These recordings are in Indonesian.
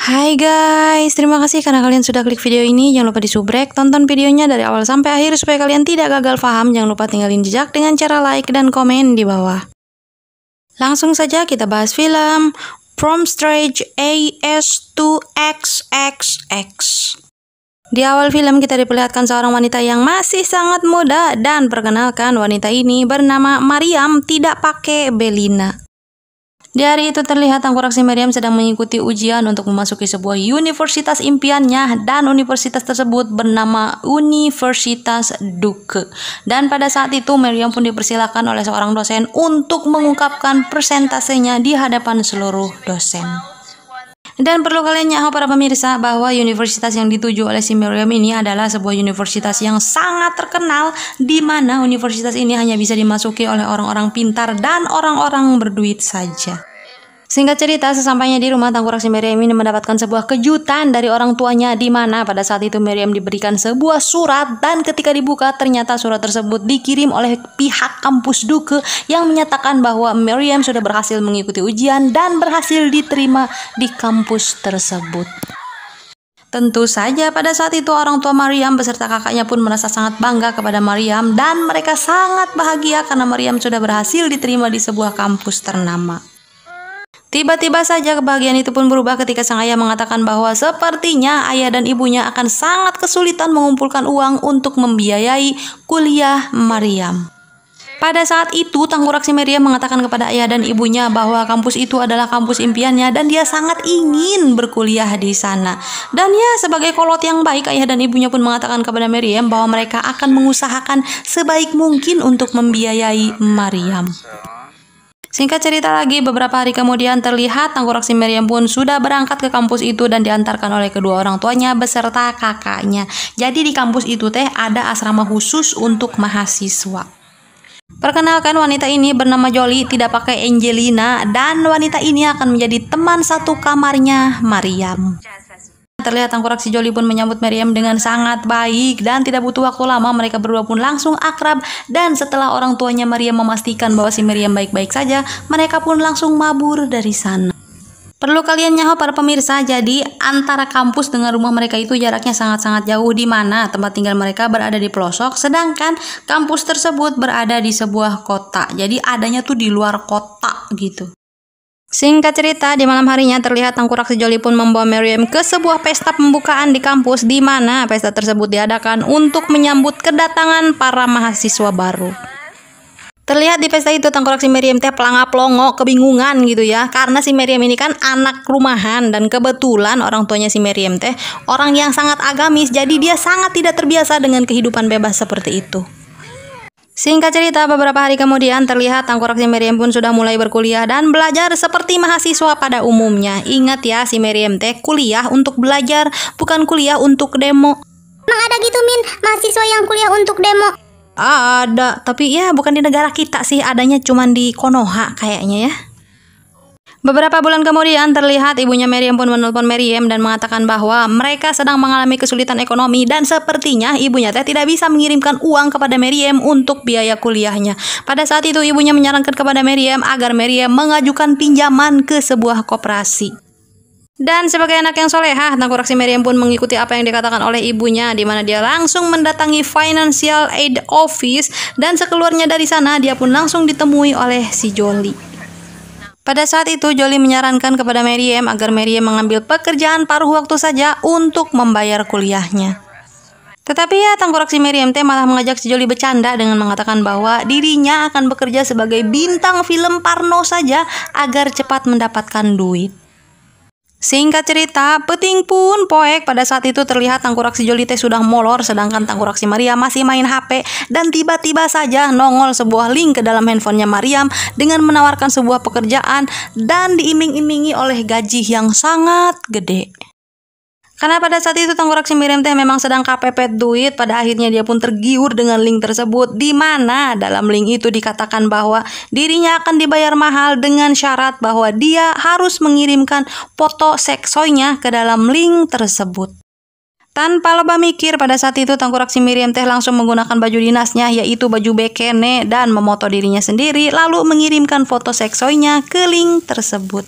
Hai guys, terima kasih karena kalian sudah klik video ini. Jangan lupa disubrek, tonton videonya dari awal sampai akhir supaya kalian tidak gagal paham. Jangan lupa tinggalin jejak dengan cara like dan komen di bawah. Langsung saja kita bahas film From Stage AS to XXX. Di awal film kita diperlihatkan seorang wanita yang masih sangat muda, dan perkenalkan wanita ini bernama Mariam, tidak pakai Belina. Di hari itu terlihat tengkorak si Mariam sedang mengikuti ujian untuk memasuki sebuah universitas impiannya, dan universitas tersebut bernama Universitas Duke. Dan pada saat itu Mariam pun dipersilakan oleh seorang dosen untuk mengungkapkan persentasenya di hadapan seluruh dosen. Dan perlu kalian nyaho para pemirsa bahwa universitas yang dituju oleh si Mariam ini adalah sebuah universitas yang sangat terkenal, di mana universitas ini hanya bisa dimasuki oleh orang-orang pintar dan orang-orang berduit saja. Singkat cerita, sesampainya di rumah, tengkorak si Mariam ini mendapatkan sebuah kejutan dari orang tuanya, di mana pada saat itu Mariam diberikan sebuah surat, dan ketika dibuka ternyata surat tersebut dikirim oleh pihak kampus Duke yang menyatakan bahwa Mariam sudah berhasil mengikuti ujian dan berhasil diterima di kampus tersebut. Tentu saja pada saat itu orang tua Mariam beserta kakaknya pun merasa sangat bangga kepada Mariam, dan mereka sangat bahagia karena Mariam sudah berhasil diterima di sebuah kampus ternama. Tiba-tiba saja kebahagiaan itu pun berubah ketika sang ayah mengatakan bahwa sepertinya ayah dan ibunya akan sangat kesulitan mengumpulkan uang untuk membiayai kuliah Mariam. Pada saat itu tengkorak si Mariam mengatakan kepada ayah dan ibunya bahwa kampus itu adalah kampus impiannya dan dia sangat ingin berkuliah di sana. Dan ya, sebagai kolot yang baik, ayah dan ibunya pun mengatakan kepada Mariam bahwa mereka akan mengusahakan sebaik mungkin untuk membiayai Mariam. Singkat cerita lagi, beberapa hari kemudian terlihat tengkorak si Mariam pun sudah berangkat ke kampus itu dan diantarkan oleh kedua orang tuanya beserta kakaknya. Jadi di kampus itu ada asrama khusus untuk mahasiswa. Perkenalkan, wanita ini bernama Jolie, tidak pakai Angelina, dan wanita ini akan menjadi teman satu kamarnya Mariam. Terlihat tengkorak si Jolie pun menyambut Mariam dengan sangat baik, dan tidak butuh waktu lama mereka berdua pun langsung akrab. Dan setelah orang tuanya Mariam memastikan bahwa si Mariam baik-baik saja, mereka pun langsung mabur dari sana. Perlu kalian nyaho para pemirsa, jadi antara kampus dengan rumah mereka itu jaraknya sangat-sangat jauh, di mana tempat tinggal mereka berada di pelosok, sedangkan kampus tersebut berada di sebuah kota. Jadi adanya tuh di luar kota gitu. Singkat cerita, di malam harinya terlihat tengkorak si Jolie pun membawa Mariam ke sebuah pesta pembukaan di kampus, di mana pesta tersebut diadakan untuk menyambut kedatangan para mahasiswa baru. Terlihat di pesta itu tengkorak si Mariam pelangap-pelongo, kebingungan gitu ya, karena si Mariam ini kan anak rumahan, dan kebetulan orang tuanya si Mariam orang yang sangat agamis, jadi dia sangat tidak terbiasa dengan kehidupan bebas seperti itu. Singkat cerita, beberapa hari kemudian terlihat tengkorak si Mariam pun sudah mulai berkuliah dan belajar seperti mahasiswa pada umumnya. Ingat ya, si Mariam kuliah untuk belajar, bukan kuliah untuk demo. Emang ada gitu Min, mahasiswa yang kuliah untuk demo? Ada, tapi ya bukan di negara kita sih, adanya cuman di Konoha kayaknya ya. Beberapa bulan kemudian terlihat ibunya Mariam pun menelpon Mariam dan mengatakan bahwa mereka sedang mengalami kesulitan ekonomi, dan sepertinya ibunya tidak bisa mengirimkan uang kepada Mariam untuk biaya kuliahnya. Pada saat itu ibunya menyarankan kepada Mariam agar Mariam mengajukan pinjaman ke sebuah koperasi. Dan sebagai anak yang solehah, tengkorak si Mariam pun mengikuti apa yang dikatakan oleh ibunya, di mana dia langsung mendatangi Financial Aid Office, dan sekeluarnya dari sana dia pun langsung ditemui oleh si Jolie. Pada saat itu Jolie menyarankan kepada Mariam agar Mariam mengambil pekerjaan paruh waktu saja untuk membayar kuliahnya. Tetapi ya, tengkorak si Mariam malah mengajak si Jolie bercanda dengan mengatakan bahwa dirinya akan bekerja sebagai bintang film porno saja agar cepat mendapatkan duit. Singkat cerita, peting pun poek, pada saat itu terlihat tengkorak si Jolie sudah molor, sedangkan tengkorak si Mariam masih main HP, dan tiba-tiba saja nongol sebuah link ke dalam handphonenya Mariam dengan menawarkan sebuah pekerjaan dan diiming-imingi oleh gaji yang sangat gede. Karena pada saat itu tengkorak si Mariam memang sedang kepepet duit, pada akhirnya dia pun tergiur dengan link tersebut, di mana dalam link itu dikatakan bahwa dirinya akan dibayar mahal dengan syarat bahwa dia harus mengirimkan foto seksoynya ke dalam link tersebut. Tanpa lebah mikir, pada saat itu tengkorak si Mariam langsung menggunakan baju dinasnya, yaitu baju bekene, dan memoto dirinya sendiri lalu mengirimkan foto seksoynya ke link tersebut.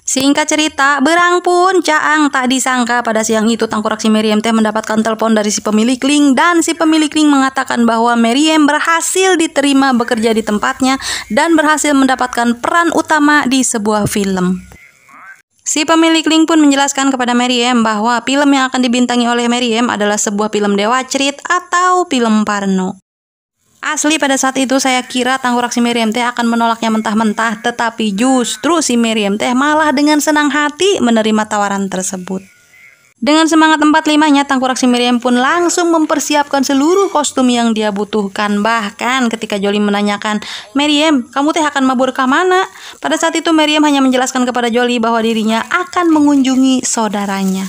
Singkat cerita, berang pun caang tak disangka pada siang itu tengkorak si Meriam teh mendapatkan telepon dari si pemilik link, dan si pemilik link mengatakan bahwa Meriam berhasil diterima bekerja di tempatnya dan berhasil mendapatkan peran utama di sebuah film. Si pemilik link pun menjelaskan kepada Meriam bahwa film yang akan dibintangi oleh Meriam adalah sebuah film dewa cerit atau film Parno. Asli pada saat itu saya kira tengkorak si Meriam teh akan menolaknya mentah-mentah, tetapi justru si Meriam teh malah dengan senang hati menerima tawaran tersebut. Dengan semangat 45-nya, tengkorak si Meriam pun langsung mempersiapkan seluruh kostum yang dia butuhkan. Bahkan ketika Jolie menanyakan, "Meriam, kamu teh akan mabur ke mana?" Pada saat itu Meriam hanya menjelaskan kepada Jolie bahwa dirinya akan mengunjungi saudaranya.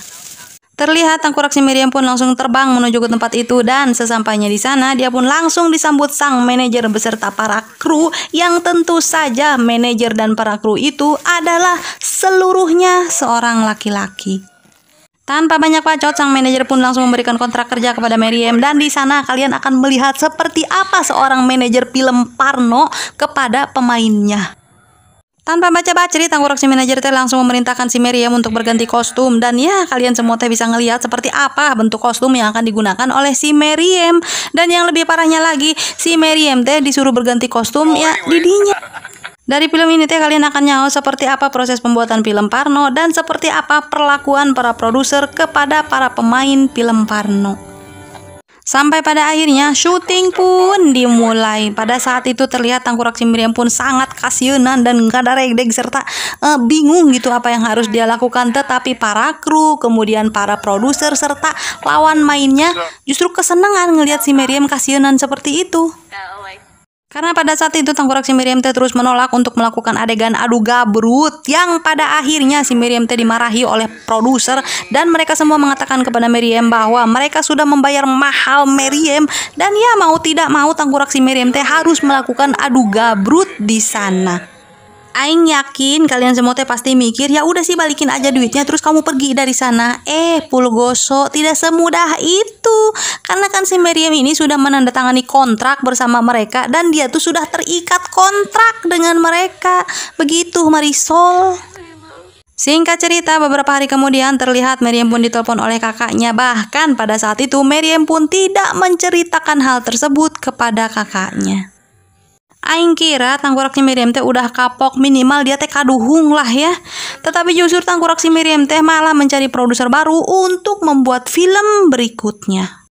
Terlihat tengkorak si Meriam pun langsung terbang menuju ke tempat itu, dan sesampainya di sana dia pun langsung disambut sang manajer beserta para kru, yang tentu saja manajer dan para kru itu adalah seluruhnya seorang laki-laki. Tanpa banyak bacot, sang manajer pun langsung memberikan kontrak kerja kepada Meriam, dan di sana kalian akan melihat seperti apa seorang manajer film Parno kepada pemainnya. Tanpa baca bacri, tengkorak si manajer teh langsung memerintahkan si Meriam untuk berganti kostum, dan ya kalian semua teh bisa ngelihat seperti apa bentuk kostum yang akan digunakan oleh si Meriam. Dan yang lebih parahnya lagi, si Meriam teh disuruh berganti kostum ya didinya. Dari film ini teh kalian akan nyaho seperti apa proses pembuatan film Parno dan seperti apa perlakuan para produser kepada para pemain film Parno. Sampai pada akhirnya syuting pun dimulai. Pada saat itu terlihat tengkorak si Meriam pun sangat kasihanan dan ngadareg-deg serta bingung gitu apa yang harus dia lakukan. Tetapi para kru, kemudian para produser serta lawan mainnya justru kesenangan ngelihat si Meriam kasihanan seperti itu. Karena pada saat itu tengkorak si Meriam teh terus menolak untuk melakukan adegan adu gabrut, yang pada akhirnya si Meriam teh dimarahi oleh produser, dan mereka semua mengatakan kepada Meriam bahwa mereka sudah membayar mahal Meriam, dan ya mau tidak mau tengkorak si Meriam teh harus melakukan adu gabrut di sana. Aing yakin kalian semua teh pasti mikir, ya udah sih balikin aja duitnya terus kamu pergi dari sana. Pulgoso, tidak semudah itu. Karena kan si Meriam ini sudah menandatangani kontrak bersama mereka, dan dia tuh sudah terikat kontrak dengan mereka. Begitu Marisol. Singkat cerita, beberapa hari kemudian terlihat Meriam pun ditelepon oleh kakaknya. Bahkan pada saat itu Meriam pun tidak menceritakan hal tersebut kepada kakaknya. Aing kira tengkorak si Meriam teh udah kapok, minimal dia teh kaduhung lah ya. Tetapi justru tengkorak si Meriam teh malah mencari produser baru untuk membuat film berikutnya.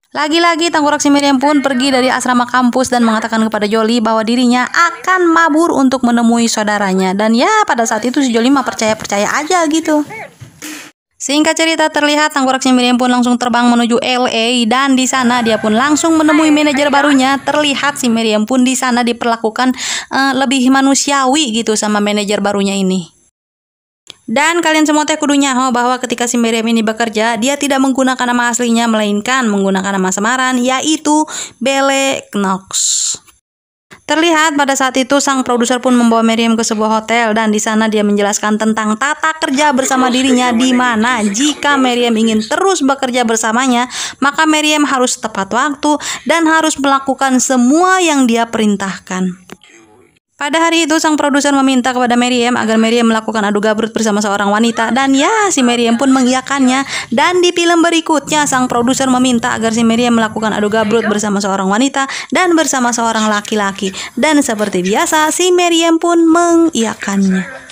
Lagi-lagi tengkorak si Meriam pun pergi dari asrama kampus dan mengatakan kepada Jolie bahwa dirinya akan mabur untuk menemui saudaranya. Dan ya pada saat itu si Jolie mah percaya-percaya aja gitu. Singkat cerita, terlihat tengkorak si Meriam pun langsung terbang menuju LA, dan di sana dia pun langsung menemui manajer barunya. Terlihat si Meriam pun di sana diperlakukan lebih manusiawi gitu sama manajer barunya ini. Dan kalian semua teh kudu nyaho bahwa ketika si Meriam ini bekerja, dia tidak menggunakan nama aslinya melainkan menggunakan nama samaran, yaitu Belle Knox. Terlihat pada saat itu sang produser pun membawa Meriam ke sebuah hotel, dan di sana dia menjelaskan tentang tata kerja bersama dirinya, di mana jika Meriam ingin terus bekerja bersamanya, maka Meriam harus tepat waktu dan harus melakukan semua yang dia perintahkan. Pada hari itu sang produser meminta kepada Meriam agar Meriam melakukan adu gabrut bersama seorang wanita, dan ya si Meriam pun mengiyakannya. Dan di film berikutnya sang produser meminta agar si Meriam melakukan adu gabrut bersama seorang wanita dan bersama seorang laki-laki, dan seperti biasa si Meriam pun mengiyakannya.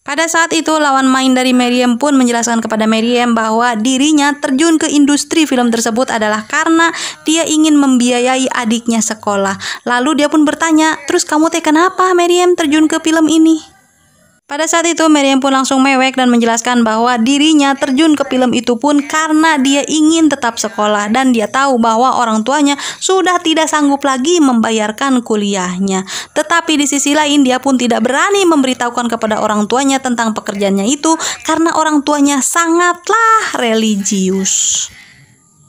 Pada saat itu lawan main dari Meriam pun menjelaskan kepada Meriam bahwa dirinya terjun ke industri film tersebut adalah karena dia ingin membiayai adiknya sekolah. Lalu dia pun bertanya, "Terus kamu teh kenapa Meriam terjun ke film ini?" Pada saat itu Meriam pun langsung mewek dan menjelaskan bahwa dirinya terjun ke film itu pun karena dia ingin tetap sekolah, dan dia tahu bahwa orang tuanya sudah tidak sanggup lagi membayarkan kuliahnya. Tetapi di sisi lain dia pun tidak berani memberitahukan kepada orang tuanya tentang pekerjaannya itu karena orang tuanya sangatlah religius.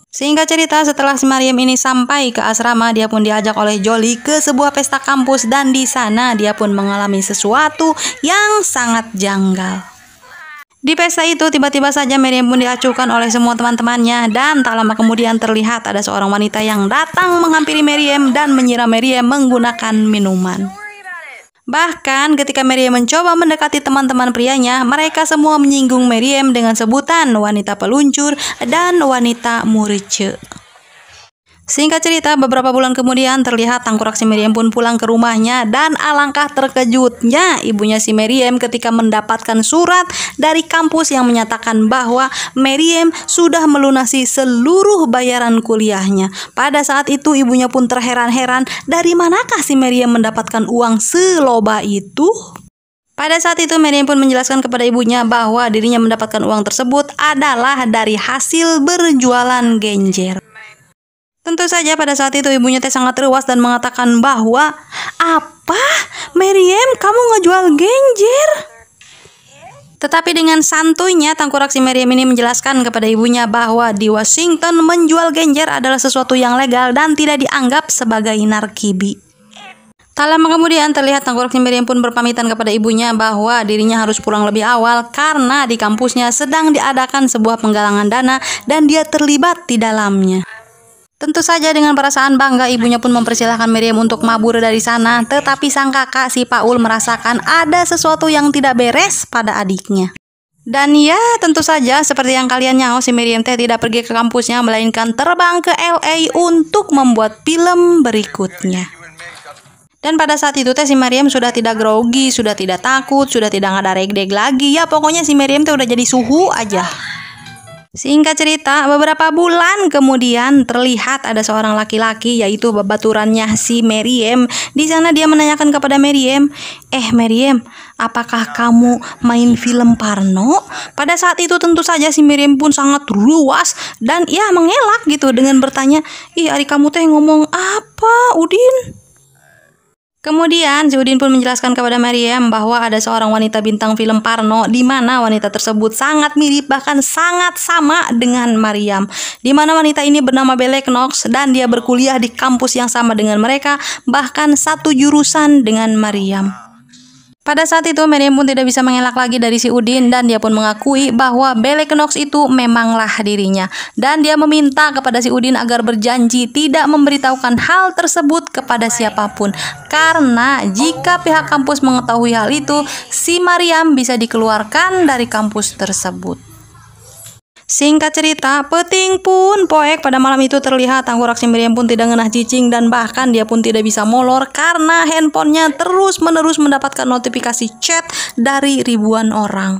Sehingga cerita, setelah si Meriam ini sampai ke asrama, dia pun diajak oleh Jolie ke sebuah pesta kampus, dan di sana dia pun mengalami sesuatu yang sangat janggal. Di pesta itu tiba-tiba saja Meriam pun diacuhkan oleh semua teman-temannya, dan tak lama kemudian terlihat ada seorang wanita yang datang menghampiri Meriam dan menyiram Meriam menggunakan minuman. Bahkan ketika Maryam mencoba mendekati teman-teman prianya, mereka semua menyinggung Maryam dengan sebutan wanita peluncur dan wanita murce. Singkat cerita, beberapa bulan kemudian terlihat tangkurak si Maryam pun pulang ke rumahnya, dan alangkah terkejutnya ibunya si Maryam ketika mendapatkan surat dari kampus yang menyatakan bahwa Maryam sudah melunasi seluruh bayaran kuliahnya. Pada saat itu ibunya pun terheran-heran, dari manakah si Maryam mendapatkan uang seloba itu? Pada saat itu Maryam pun menjelaskan kepada ibunya bahwa dirinya mendapatkan uang tersebut adalah dari hasil berjualan genjer. Tentu saja pada saat itu ibunya sangat teruas dan mengatakan bahwa, "Apa? Maryam, kamu ngejual genjer?" Tetapi dengan santuinya tangkurak si Maryam ini menjelaskan kepada ibunya bahwa di Washington menjual genjer adalah sesuatu yang legal dan tidak dianggap sebagai narkibi. Tak lama kemudian terlihat tangkurak si Maryam pun berpamitan kepada ibunya bahwa dirinya harus pulang lebih awal karena di kampusnya sedang diadakan sebuah penggalangan dana dan dia terlibat di dalamnya. Tentu saja dengan perasaan bangga ibunya pun mempersilahkan Maryam untuk mabur dari sana, tetapi sang kakak si Paul merasakan ada sesuatu yang tidak beres pada adiknya. Dan ya, tentu saja seperti yang kalian nyaho, si Maryam tidak pergi ke kampusnya melainkan terbang ke LA untuk membuat film berikutnya. Dan pada saat itu si Maryam sudah tidak grogi, sudah tidak takut, sudah tidak ada regdeg lagi. Ya pokoknya si Maryam udah jadi suhu aja. Singkat cerita, beberapa bulan kemudian terlihat ada seorang laki-laki, yaitu babaturannya si Maryam. Di sana dia menanyakan kepada Maryam, Maryam, apakah kamu main film Parno?" Pada saat itu tentu saja si Maryam pun sangat luas dan ya mengelak gitu dengan bertanya, "Ari kamu ngomong apa, Udin?" Kemudian si Udin pun menjelaskan kepada Maryam bahwa ada seorang wanita bintang film Parno, di mana wanita tersebut sangat mirip bahkan sangat sama dengan Maryam. Di mana wanita ini bernama Belle Knox dan dia berkuliah di kampus yang sama dengan mereka, bahkan satu jurusan dengan Maryam. Pada saat itu Maryam pun tidak bisa mengelak lagi dari si Udin dan dia pun mengakui bahwa Belle Knox itu memanglah dirinya. Dan dia meminta kepada si Udin agar berjanji tidak memberitahukan hal tersebut kepada siapapun. Karena jika pihak kampus mengetahui hal itu, si Maryam bisa dikeluarkan dari kampus tersebut. Singkat cerita, peting pun poek pada malam itu terlihat tangkurak si Maryam pun tidak ngenah cicing dan bahkan dia pun tidak bisa molor karena handphonenya terus-menerus mendapatkan notifikasi chat dari ribuan orang.